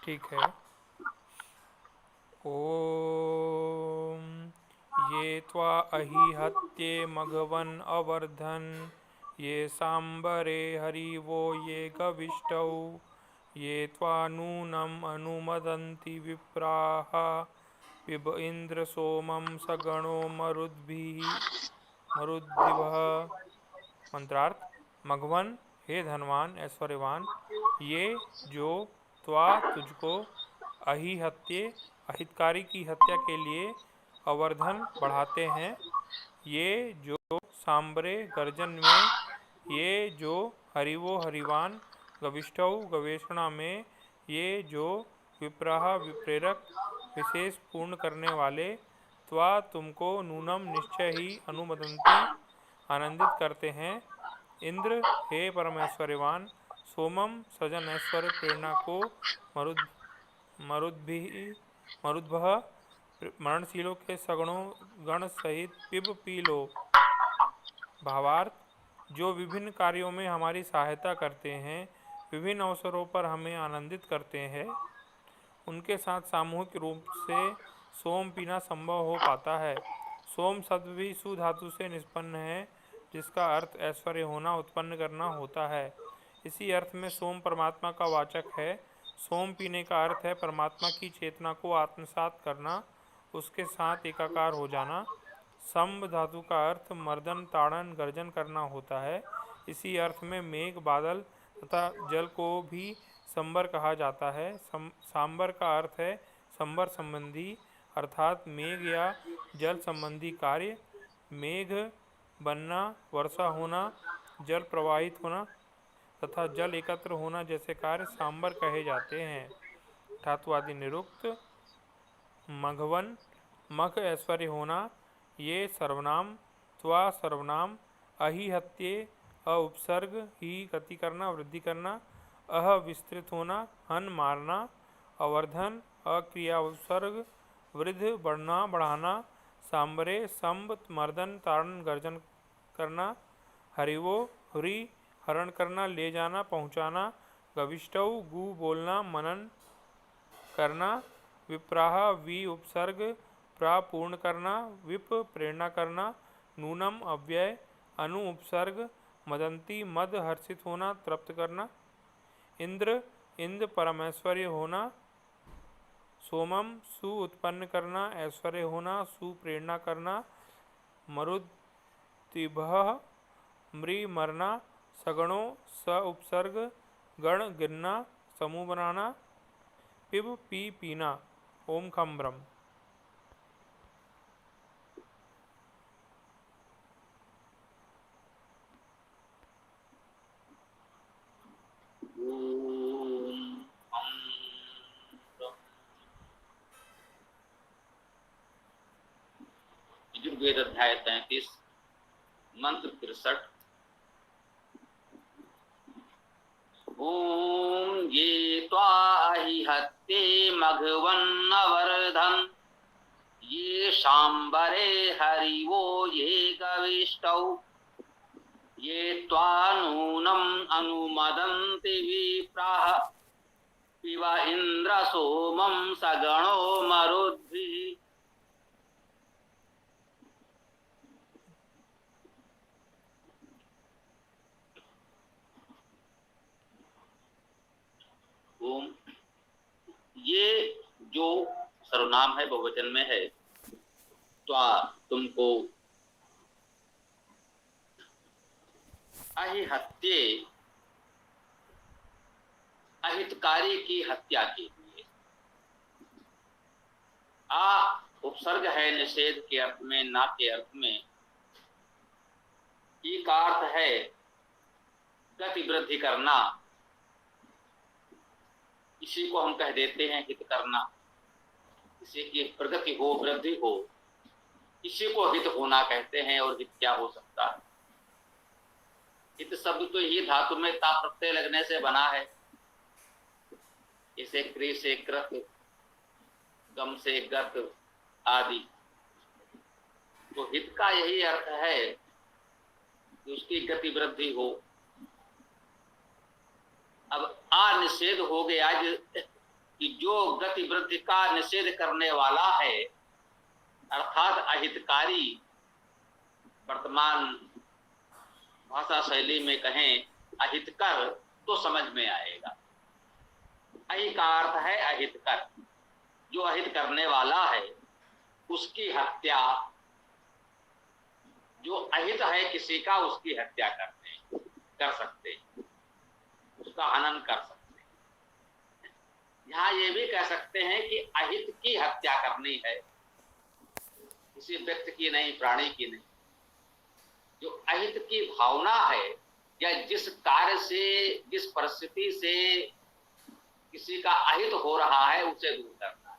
ठीक है। ओम ये त्वा अहिहत्ये मघवन अवर्धन ये सांबरे हरिवो ये गविष्टौ ये त्वा नूनम अनुमदन्ति विप्राः पिब इंद्र सोमं सगणो मरुद्भिः। मंत्रार्थ। मघवन, हे धनवान ऐश्वर्यवान, ये जो त्वा तुझको अहिहत्ये अहितकारी की हत्या के लिए अवर्धन बढ़ाते हैं, ये जो सांबरे गर्जन में, ये जो हरिवो हरिवान गविष्ठौ गवेषणा में, ये जो विप्राह विप्रेरक विशेष पूर्ण करने वाले, त्वा तुमको नूनम निश्चय ही अनुमदंती आनंदित करते हैं। इंद्र, हे परमेश्वरवान, सोमम सजन ऐश्वर्य प्रेरणा को मरुद्भः मरणशीलों के सगणों गण सहित पिब पी लो। भावार्थ। जो विभिन्न कार्यों में हमारी सहायता करते हैं, विभिन्न अवसरों पर हमें आनंदित करते हैं, उनके साथ सामूहिक रूप से सोम पीना संभव हो पाता है। सोम शब्द भी सु धातु से निष्पन्न है, जिसका अर्थ ऐश्वर्य होना, उत्पन्न करना होता है। इसी अर्थ में सोम परमात्मा का वाचक है। सोम पीने का अर्थ है परमात्मा की चेतना को आत्मसात करना, उसके साथ एकाकार हो जाना। संब धातु का अर्थ मर्दन, ताड़न, गर्जन करना होता है। इसी अर्थ में मेघ, बादल तथा जल को भी संबर कहा जाता है। सांबर का अर्थ है संबर संबंधी, अर्थात मेघ या जल संबंधी कार्य। मेघ बनना, वर्षा होना, जल प्रवाहित होना तथा जल एकत्र होना जैसे कार्य सांबर कहे जाते हैं। धातुवादी निरुक्त। मघवन, मघ ऐश्वर्य होना, ये सर्वनाम, त्वा सर्वनाम, अहिहत्ये उपसर्ग, ही गति करना, वृद्धि करना, अह विस्तृत होना, हन मारना, अवर्धन अक्रिया उपसर्ग, वृद्ध बढ़ना बढ़ाना, सांबरे संब मर्दन ताड़न गर्जन करना, हरिवो हुरी हरण करना, ले जाना, पहुँचाना, गविष्टौ गु बोलना, मनन करना, विप्राह वी उपसर्ग, प्रा पूर्ण करना, विप प्रेरणा करना, नूनम अव्यय, अनु उपसर्ग, मदंती मद हर्षित होना, तृप्त करना। इंद्र, इंद्र परमेश्वर्य होना। सोमम सु उत्पन्न करना, ऐश्वर्य होना, सु प्रेरणा करना। मरुद्भिः मृ मरना, सगणों स उपसर्ग, गण गिरना, समूह बनाना। पिब पी पीना। ओम खम ब्रह्म। यजुर्वेद अध्याय 33 मंत्र 63। ओम ये त्वाहिहत्ये मघवन्नवर्धन ये शाम्बरे हरिवो ये गविष्टौ ये त्वानूनम अनुमदन्ति विप्राः पिब इंद्र सोमं सगणो मरुद्भिः। ओम, ये जो सर्वनाम है बहुवचन में है, त्वा तुमको, अहिहत्ये अहितकारी की हत्या के लिए, आ उपसर्ग है निषेध के अर्थ में, ना के अर्थ में। ई का अर्थ है गति वृद्धि करना, इसी को हम कह देते हैं हित करना। इसी की प्रगति हो, वृद्धि हो, इसी को हित होना कहते हैं। और हित क्या हो सकता है? हित शब्द तो ही धातु में ता प्रत्यय लगने से बना है। इसे क्री से कृत, गम से गत आदि। तो हित का यही अर्थ है कि उसकी गति वृद्धि हो। अब आ निषेध हो गया, कि जो गति वृद्धि का निषेध करने वाला है, अर्थात अहितकारी, वर्तमान भाषा शैली में कहें अहितकर तो समझ में आएगा। अहि का अर्थ है अहितकर, जो अहित करने वाला है उसकी हत्या, जो अहित है किसी का उसकी हत्या कर सकते, उसका हनन कर सकते। यहाँ ये भी कह सकते हैं कि अहित की हत्या करनी है, किसी व्यक्ति की नहीं, प्राणी की नहीं। जो अहित की भावना है या जिस कार्य से, जिस परिस्थिति से किसी का अहित हो रहा है उसे दूर करना है।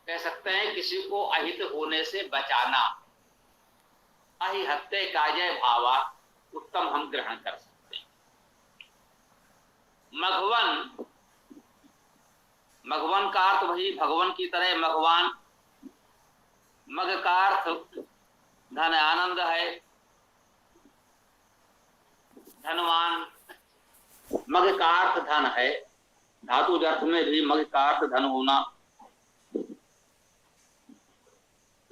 कह सकते हैं किसी को अहित होने से बचाना। अहि हत्ते काजय भावा उत्तम हम ग्रहण कर सकते हैं। मघवन, मघवन का अर्थ वही भगवान की तरह मघवान। मघ का अर्थ धन आनंद है, धनवान। मघ का अर्थ धन है, धातु अर्थ में भी मघ का अर्थ धन होना,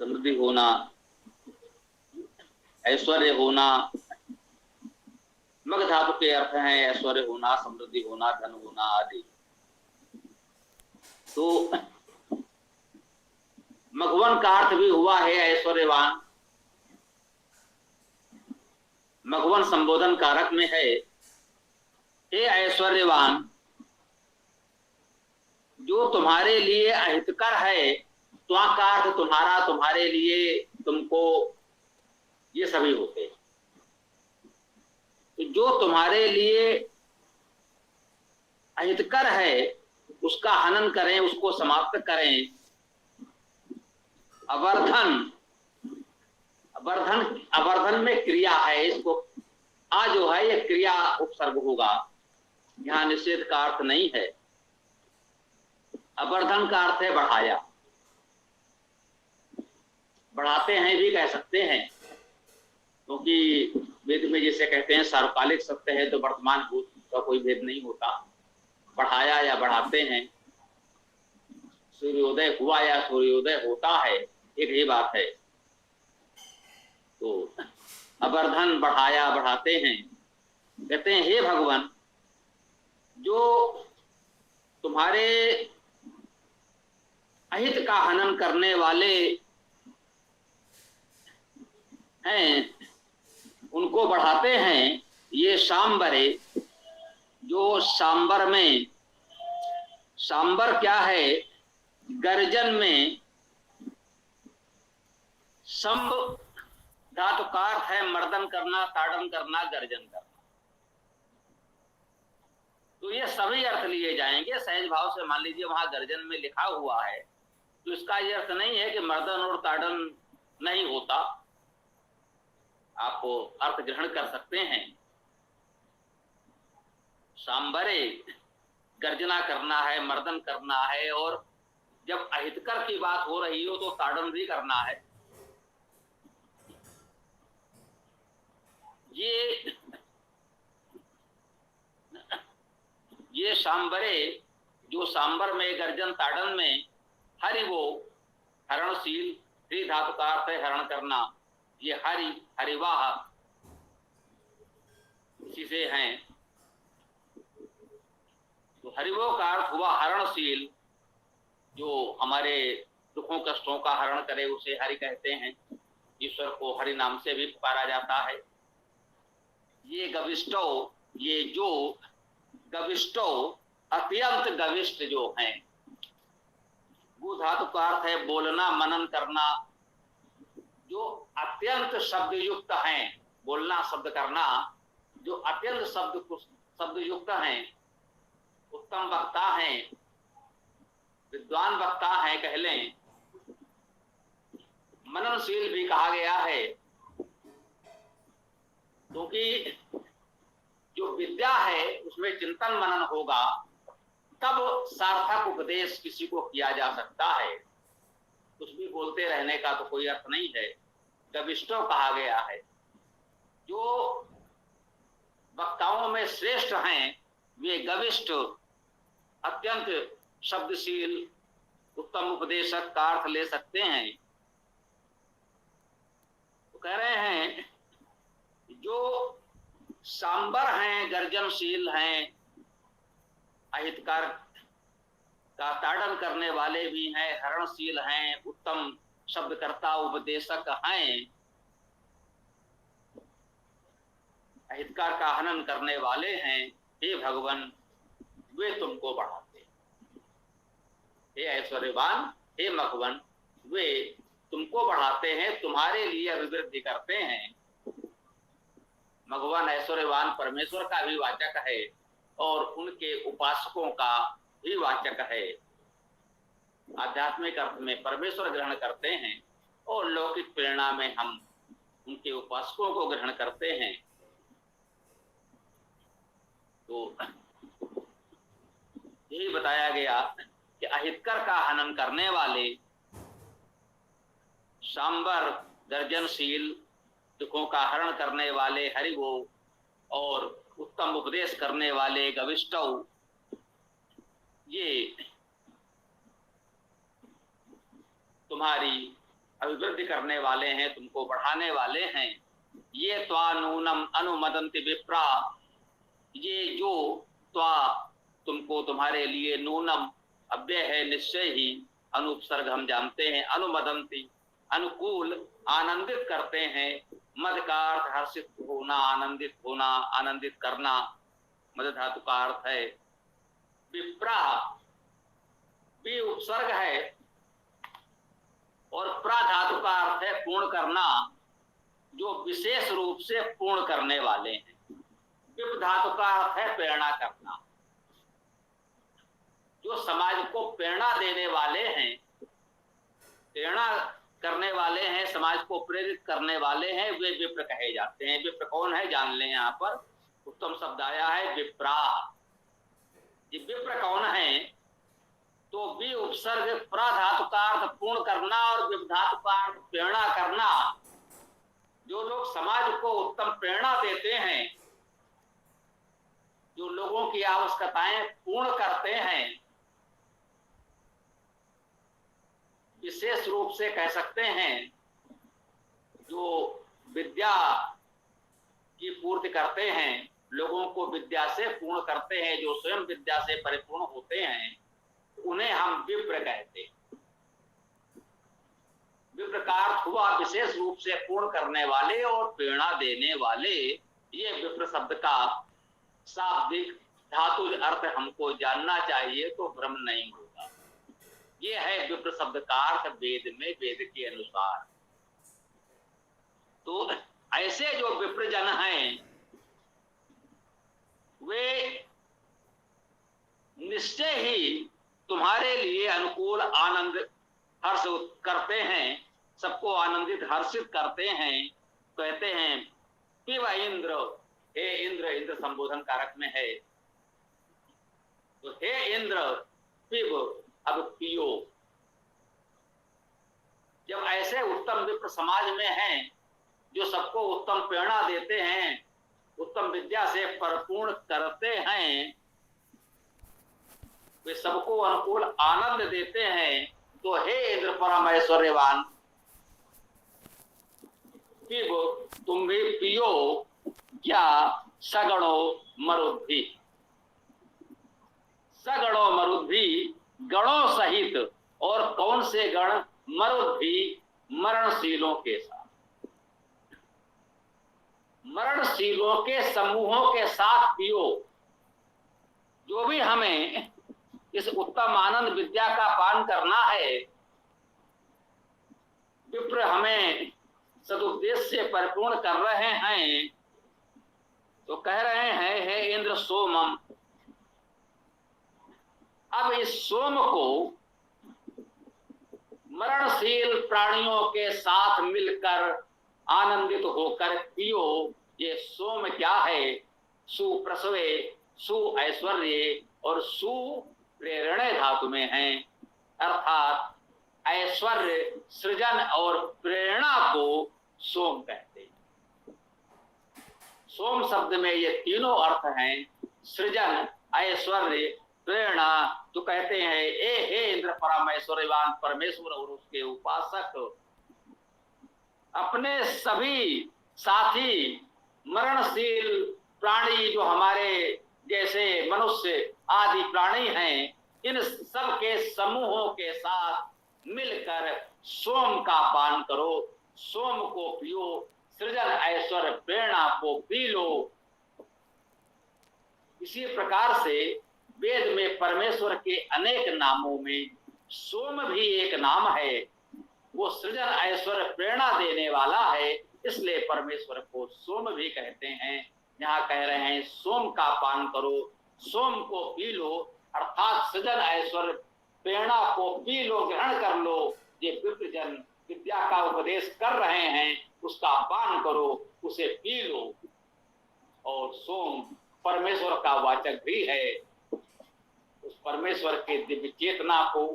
समृद्धि होना, ऐश्वर्य होना। मघ धातु के अर्थ हैं ऐश्वर्य होना, समृद्धि होना, धन होना आदि। तो मघवन का अर्थ भी हुआ है ऐश्वर्यवान। मघवन संबोधन कारक में है, हे ऐश्वर्यवान, जो तुम्हारे लिए अहितकर है, त्वा का अर्थ तुम्हारा, तुम्हारे लिए, तुमको, ये सभी होते हैं। तो जो तुम्हारे लिए अहितकर है उसका हनन करें, उसको समाप्त करें। अवर्धन, अवर्धन, अवर्धन में क्रिया है, इसको आ जो है ये क्रिया उपसर्ग होगा, यहाँ निषेध का अर्थ नहीं है। अवर्धन का अर्थ है बढ़ाया, बढ़ाते हैं भी कह सकते हैं, क्योंकि वेद में जैसे कहते हैं सार्वकालिक सत्य है तो वर्तमान भूत का कोई भेद नहीं होता। बढ़ाया या बढ़ाते हैं, सूर्योदय हुआ या सूर्योदय होता है, एक ही बात है। तो अवर्धन बढ़ाया, बढ़ाते हैं। कहते हैं हे भगवान, जो तुम्हारे अहित का हनन करने वाले हैं उनको बढ़ाते हैं। ये सांबरे, जो सांबर में, सांबर क्या है, गर्जन में संब धातु का अर्थ है मर्दन करना, ताड़न करना, गर्जन करना। तो ये सभी अर्थ लिए जाएंगे सहज भाव से। मान लीजिए वहां गर्जन में लिखा हुआ है तो इसका ये अर्थ नहीं है कि मर्दन और ताड़न नहीं होता, आप अर्थ ग्रहण कर सकते हैं। सांबरे गर्जना करना है, मर्दन करना है, और जब अहितकर की बात हो रही हो तो ताड़न भी करना है। ये सांबरे, जो सांबर में, गर्जन, ताड़न में, हरि वो हरणशील, हरि धातु का अर्थ है हरण करना। ये हरि, हरिवाह इसी से हैं। तो हरिवो का अर्थ हुआ हरणशील, जो हमारे दुखों कष्टों का हरण करे उसे हरि कहते हैं। ईश्वर को हरि नाम से भी पुकारा जाता है। ये गविष्टो, ये जो गविष्टो अत्यंत गविष्ट जो हैं, गु धातु का अर्थ है बोलना, मनन करना, जो अत्यंत शब्द युक्त हैं, बोलना, शब्द करना, जो अत्यंत शब्द युक्त हैं, उत्तम वक्ता हैं, विद्वान वक्ता हैं कह लें। मननशील भी कहा गया है, क्योंकि जो विद्या है उसमें चिंतन मनन होगा तब सार्थक उपदेश किसी को किया जा सकता है। कुछ भी बोलते रहने का तो कोई अर्थ नहीं है। गविष्ठो कहा गया है, जो वक्ताओं में श्रेष्ठ हैं वे गविष्ठ, अत्यंत शब्दशील उत्तम उपदेशक का अर्थ ले सकते हैं। तो कह रहे हैं जो सांबर हैं, गर्जनशील हैं, अहितकार का ताड़न करने वाले भी हैं, हरणशील हैं, उत्तम शब्दकर्ता उपदेशक हैं, अहितकार का हनन करने वाले हैं, हे भगवान वे तुमको बढ़ाते, हे ऐश्वर्यवान, हे मघवन वे तुमको बढ़ाते हैं, तुम्हारे लिए अभिवृद्धि करते हैं। मघवन ऐश्वर्यवान परमेश्वर का भी वाचक है और उनके उपासकों का भी वाचक है। आध्यात्मिक अर्थ में परमेश्वर ग्रहण करते हैं और लौकिक प्रेरणा में हम उनके उपासकों को ग्रहण करते हैं। तो यही बताया गया कि अहितकर का हनन करने वाले, सांबर गर्जनशील, दुखों का हरण करने वाले हरिवो और उत्तम उपदेश करने वाले गविष्टव, ये तुम्हारी अभिवृद्धि करने वाले हैं, तुमको बढ़ाने वाले हैं। ये त्वा नूनम अनुमदन्ति विप्रा, ये जो त्वा तुमको, तुम्हारे लिए, नूनम अव्यय है, निश्चय ही, अनुपसर्ग हम जानते हैं, अनुमदन्ति अनुकूल, आनंदित करते हैं। मद का अर्थ हर्षित होना, आनंदित होना, आनंदित करना, मद धातु का अर्थ है। विप्रा भी उपसर्ग है और प्रा धातु का अर्थ है पूर्ण करना, जो विशेष रूप से पूर्ण करने वाले हैं। विप धातु का अर्थ है प्रेरणा करना, जो समाज को प्रेरणा देने वाले हैं, प्रेरणा करने वाले हैं, समाज को प्रेरित करने वाले हैं, वे विप्र कहे जाते हैं। विप्र कौन है जान लें, यहाँ पर उत्तम शब्द आया है विप्रा। ये विप्र कौन है? तो वि उपसर्ग प्रा धातु का अर्थ पूर्ण करना और विप धातु का अर्थ प्रेरणा करना। जो लोग समाज को उत्तम प्रेरणा देते हैं, जो लोगों की आवश्यकताएं पूर्ण करते हैं, विशेष रूप से कह सकते हैं जो विद्या की पूर्ति करते हैं, लोगों को विद्या से पूर्ण करते हैं, जो स्वयं विद्या से परिपूर्ण होते हैं, उन्हें हम विप्र कहते हैं। विप्र का अर्थ हुआ विशेष रूप से पूर्ण करने वाले और प्रेरणा देने वाले। ये विप्र शब्द का शाब्दिक धातु अर्थ हमको जानना चाहिए तो भ्रम नहीं होगा। ये है विप्र शब्द का अर्थ वेद में, वेद के अनुसार। तो ऐसे जो विप्र जन हैं वे निश्चय ही तुम्हारे लिए अनुकूल, आनंद हर्ष करते हैं, सबको आनंदित हर्षित करते हैं। कहते हैं पिब इंद्र, हे इंद्र, इंद्र संबोधन कारक में है, तो हे इंद्र पिब, अब पियो। जब ऐसे उत्तम विप्र समाज में हैं जो सबको उत्तम प्रेरणा देते हैं, उत्तम विद्या से परिपूर्ण करते हैं, वे सबको अनुकूल आनंद देते हैं, तो हे इंद्र परम ऐश्वर्यवान, पिब तुम भी पियो, क्या सगणो मरुद्धि, सगणो मरुद्धि, गणों सहित। और कौन से गण? मरुद्धि, मरणशीलों के साथ, मरणशीलों के समूहों के साथ पियो। जो भी हमें इस उत्तम आनंद विद्या का पान करना है, विप्र हमें सदुपदेश से परिपूर्ण कर रहे हैं, तो कह रहे हैं हे इंद्र सोमम। अब इस सोम को मरणशील प्राणियों के साथ मिलकर आनंदित होकर पियो। ये सोम क्या है? सुप्रसवे, सु ऐश्वर्य और सु प्रेरणे धातु में है, अर्थात ऐश्वर्य, सृजन और प्रेरणा को सोम कहते हैं। सोम शब्द में ये तीनों अर्थ हैं, सृजन, ऐश्वर्य, प्रेरणा। तो कहते हैं ए हे इंद्र परमेश्वरवान परमेश्वर और उसके उपासक, अपने सभी साथी मरणशील प्राणी जो हमारे जैसे मनुष्य आदि प्राणी हैं, इन सब के समूहों के साथ मिलकर सोम का पान करो, सोम को पियो, सृजन ऐश्वर्य प्रेरणा को पी लो। इसी प्रकार से वेद में परमेश्वर के अनेक नामों में सोम भी एक नाम है। वो सृजन ऐश्वर्य प्रेरणा देने वाला है, इसलिए परमेश्वर को सोम भी कहते हैं। यहाँ कह रहे हैं सोम का पान करो, सोम को पी लो, अर्थात सृजन ऐश्वर्य प्रेरणा को पी लो, ग्रहण कर लो। ये विप्रजन विद्या का उपदेश कर रहे हैं, उसका पान करो, उसे पी लो। और सोम परमेश्वर का वाचक भी है। उस परमेश्वर के दिव्य चेतना को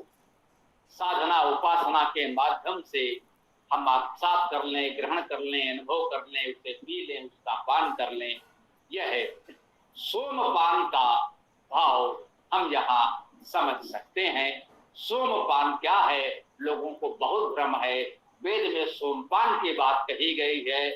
साधना उपासना के माध्यम से हम आत्मसात कर लें, ग्रहण कर लें, अनुभव कर लें, उसे पी लें, उसका पान कर लें। यह है सोमपान का भाव हम यहाँ समझ सकते हैं। सोमपान क्या है? लोगों को बहुत भ्रम है। वेद में सोमपान की बात कही गई है।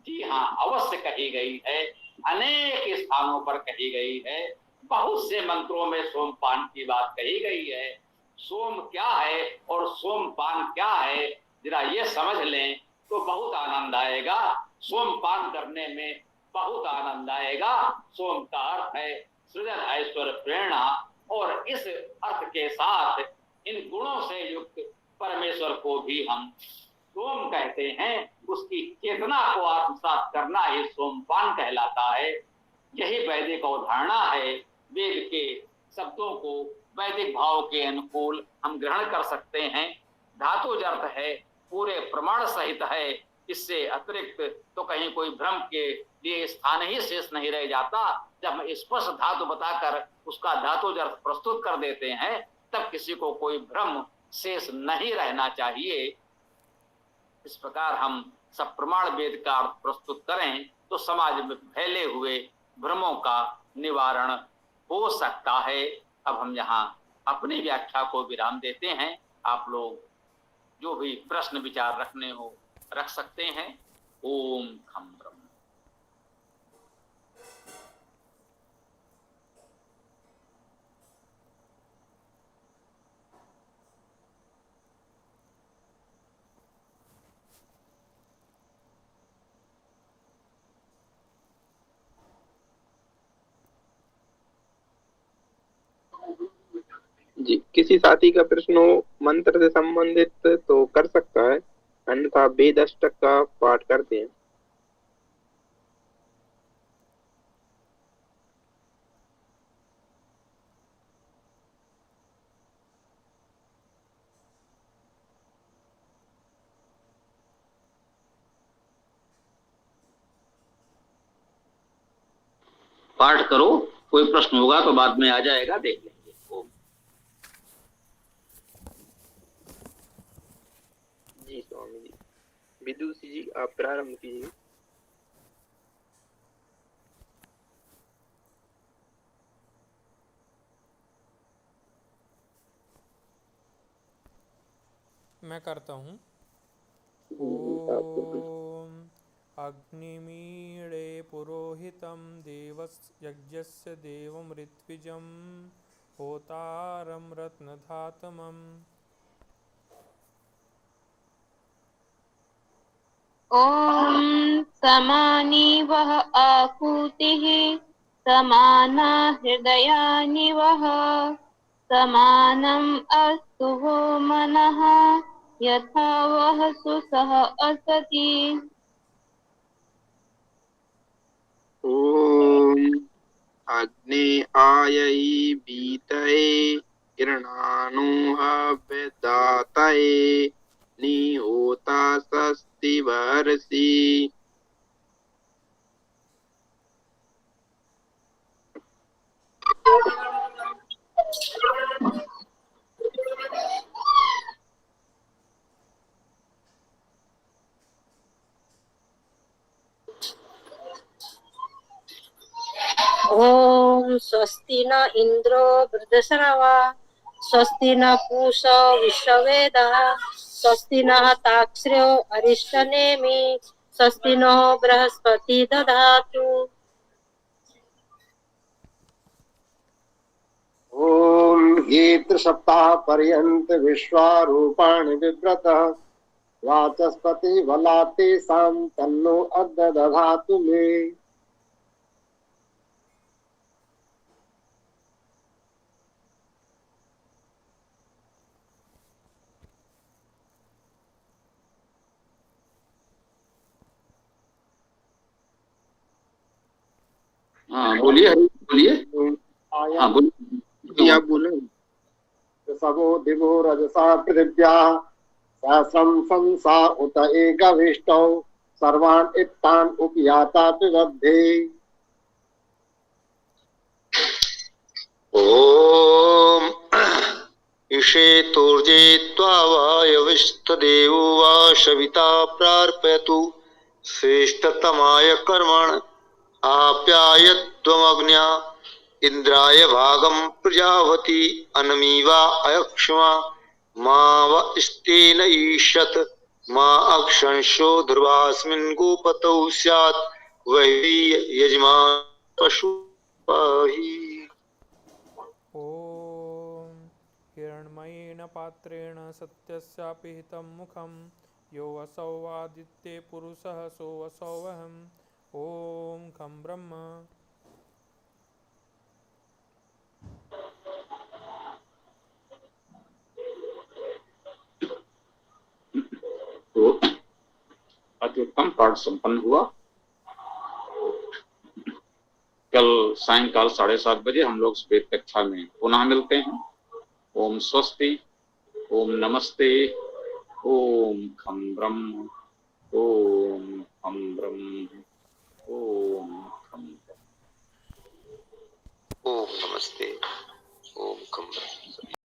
जी हाँ, अवश्य कही गई है, अनेक स्थानों पर कही गई है। बहुत से मंत्रों में सोमपान की बात कही गई है। सोम क्या है और सोमपान क्या है, जरा ये समझ लें तो बहुत आनंद आएगा। सोमपान करने में बहुत आनंद आएगा। सोम का अर्थ है सृजन ऐश्वर्य प्रेरणा, और इस अर्थ के साथ इन गुणों से युक्त परमेश्वर को भी हम सोम कहते हैं। उसकी चेतना को आत्मसात करना ही सोमपान कहलाता है। यही वैदिक अवधारणा है। वेद के शब्दों को वैदिक भाव के अनुकूल हम ग्रहण कर सकते हैं। धातु अर्थ है, पूरे प्रमाण सहित है। इससे अतिरिक्त तो कहीं कोई भ्रम के लिए स्थान ही शेष नहीं रह जाता। जब हम स्पष्ट धातु बताकर उसका धातु अर्थ प्रस्तुत कर देते हैं, तब किसी को कोई भ्रम शेष नहीं रहना चाहिए। इस प्रकार हम सब प्रमाण वेद का अर्थ प्रस्तुत करें तो समाज में फैले हुए भ्रमों का निवारण हो सकता है। अब हम यहाँ अपनी व्याख्या को विराम देते हैं। आप लोग जो भी प्रश्न विचार रखने हो रख सकते हैं। ओम खम ब्रह्म। जी, किसी साथी का प्रश्न हो मंत्र से संबंधित तो कर सकता है, अन्यथा वेद अष्टक का पाठ करते हैं। पाठ करो, कोई प्रश्न होगा तो बाद में आ जाएगा, देख लेंगे। ओम। जी स्वामी जी। विदुषी जी आप प्रारंभ कीजिए। मैं करता हूँ। आप ओम अग्निमीळे पुरोहितं देवयज्ञस्य देवं ऋत्विजं होतारं रत्नधातमम्। ॐ समानि वः आहुतिः समाना हृदयानि वः समानम् अस्तु वो मनः यथा वः सुसह असति। ओम अग्ने आयै बीतये किरणानुहा विदातये निहोता स्वस्ति वर्षि। ॐ स्वस्ति न इन्द्रो वृद्धश्रवा स्वस्ति न पूषा विश्ववेदाः स्वस्ति नः ताक्ष्र्यो अरिष्टनेमि स्वस्ति नो बृहस्पति दधातु। ओम ये त्रिसप्ताह पर्यंत विश्वारूपाणि बिभ्रतः वाचस्पति बलाते साम तन्नो अद्य दधातु मे। हाँ बोलिए, हरि बोलिए। हाँ बोलिए। आप बोलो। सबो दिवो रजसा पृथिव्या सहस्रम संसा उत एकविष्टौ सर्वान् इत्तान् उपयाता पिबध्ये। ओम इषेतोर्जे त्वावायविस्तदेवो वा सविता प्रार्पयतु श्रेष्ठतमाय कर्मण आप्यायत्वमग्न्या इंद्राय भागम प्रजावती अनमीवा अयक्ष्मा मावस्तेन ईशत मा अक्षंशो ध्रुवास्मिन् गोपतौ स्यात् वही यजमान पशु पाहि। ॐ हिरण्मयेन पात्रेण सत्यस्यापि हितं मुखं यो वसौ आदित्ये पुरुषः सो वसौवहम् ॐ खं ब्रह्म। तो अति उत्तम पाठ संपन्न हुआ। कल सायंकाल 7:30 बजे हम लोग श्वेत कक्षा में पुनः मिलते हैं। ओम स्वस्ति, ओम नमस्ते, ओम खम ब्रह्म, ओम खम ब्रह्म, ओम खम ब्रह्म। ओम नमस्ते।